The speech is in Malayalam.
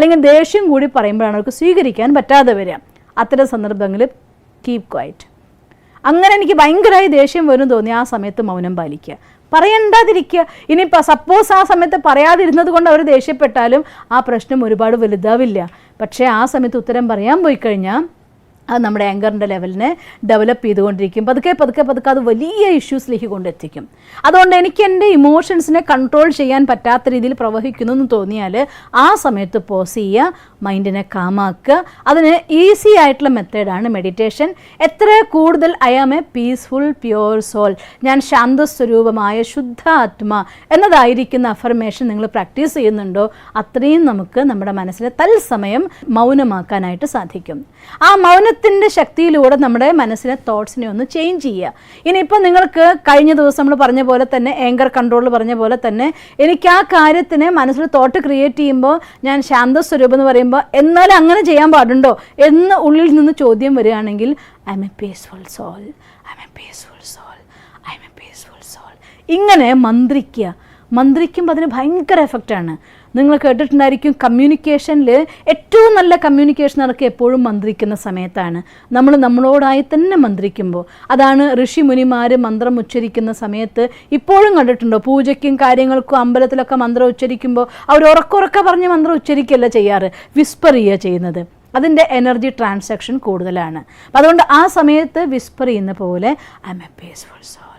അല്ലെങ്കിൽ ദേഷ്യം കൂടി പറയുമ്പോഴാണ് അവർക്ക് സ്വീകരിക്കാൻ പറ്റാതെ വരിക. അത്തരം സന്ദർഭങ്ങളിൽ കീപ് ക്വയറ്റ്. അങ്ങനെ എനിക്ക് ഭയങ്കരമായി ദേഷ്യം വരും തോന്നി ആ സമയത്ത് മൗനം പാലിക്കുക, പറയണ്ടാതിരിക്കുക. ഇനിയിപ്പോൾ സപ്പോസ് ആ സമയത്ത് പറയാതിരുന്നത് കൊണ്ട് അവർ ദേഷ്യപ്പെട്ടാലും ആ പ്രശ്നം ഒരുപാട് വലുതാവില്ല. പക്ഷേ ആ സമയത്ത് ഉത്തരം പറയാൻ പോയി കഴിഞ്ഞാൽ അത് നമ്മുടെ ആങ്കറിൻ്റെ ലെവലിനെ ഡെവലപ്പ് ചെയ്തുകൊണ്ടിരിക്കും. പതുക്കെ പതുക്കെ പതുക്കെ അത് വലിയ ഇഷ്യൂസിലേക്ക് കൊണ്ടെത്തിക്കും. അതുകൊണ്ട് എനിക്ക് എൻ്റെ ഇമോഷൻസിനെ കൺട്രോൾ ചെയ്യാൻ പറ്റാത്ത രീതിയിൽ പ്രവഹിക്കുന്നു എന്ന് തോന്നിയാൽ ആ സമയത്ത് പോസ് ചെയ്യുക, മൈൻഡിനെ കാമാക്കുക. അതിന് ഈസി ആയിട്ടുള്ള മെത്തേഡാണ് മെഡിറ്റേഷൻ. എത്ര കൂടുതൽ I am a peaceful pure soul, ഞാൻ ശാന്തസ്വരൂപമായ ശുദ്ധ ആത്മ എന്നതായിരിക്കുന്ന അഫർമേഷൻ നിങ്ങൾ പ്രാക്ടീസ് ചെയ്യുന്നുണ്ടോ അത്രയും നമുക്ക് നമ്മുടെ മനസ്സിനെ തത്സമയം മൗനമാക്കാനായിട്ട് സാധിക്കും. ആ മൗനത്തിൻ്റെ ശക്തിയിലൂടെ നമ്മുടെ മനസ്സിനെ തോട്ട്സിനെ ഒന്ന് ചേഞ്ച് ചെയ്യുക. ഇനിയിപ്പോൾ നിങ്ങൾക്ക് കഴിഞ്ഞ ദിവസം നമ്മൾ പറഞ്ഞ പോലെ തന്നെ ആങ്കർ കൺട്രോൾ പറഞ്ഞ പോലെ തന്നെ എനിക്ക് ആ കാര്യത്തിനെ മനസ്സിൽ തോട്ട് ക്രിയേറ്റ് ചെയ്യുമ്പോൾ ഞാൻ ശാന്തസ്വരൂപം എന്ന് പറയുമ്പോൾ എന്നാലും അങ്ങനെ ചെയ്യാൻ പാടുണ്ടോ എന്ന് ഉള്ളിൽ നിന്ന് ചോദ്യം വരികയാണെങ്കിൽ I am a peaceful soul, I am a peaceful soul, I am a peaceful soul. ഇങ്ങനെ മന്ത്രിക്കുക. മന്ത്രിക്കുമ്പോൾ അതിന് ഭയങ്കര എഫക്റ്റാണ്. നിങ്ങൾ കേട്ടിട്ടുണ്ടായിരിക്കും കമ്മ്യൂണിക്കേഷനിൽ ഏറ്റവും നല്ല കമ്മ്യൂണിക്കേഷൻ നടക്കുക എപ്പോഴും മന്ത്രിക്കുന്ന സമയത്താണ്. നമ്മൾ നമ്മളോടായി തന്നെ മന്ത്രിക്കുമ്പോൾ. അതാണ് ഋഷി മുനിമാർ മന്ത്രം ഉച്ചരിക്കുന്ന സമയത്ത് ഇപ്പോഴും കണ്ടിട്ടുണ്ടോ, പൂജയ്ക്കും കാര്യങ്ങൾക്കും അമ്പലത്തിലൊക്കെ മന്ത്രം ഉച്ചരിക്കുമ്പോൾ അവർ ഉറക്കുറക്കെ പറഞ്ഞ് മന്ത്രം ഉച്ചരിക്കുകയല്ല ചെയ്യാറ്, വിസ്പർ ചെയ്യുക ചെയ്യുന്നത്. അതിൻ്റെ എനർജി ട്രാൻസാക്ഷൻ കൂടുതലാണ്. അതുകൊണ്ട് ആ സമയത്ത് വിസ്പർ ചെയ്യുന്ന പോലെ I am a peaceful soul,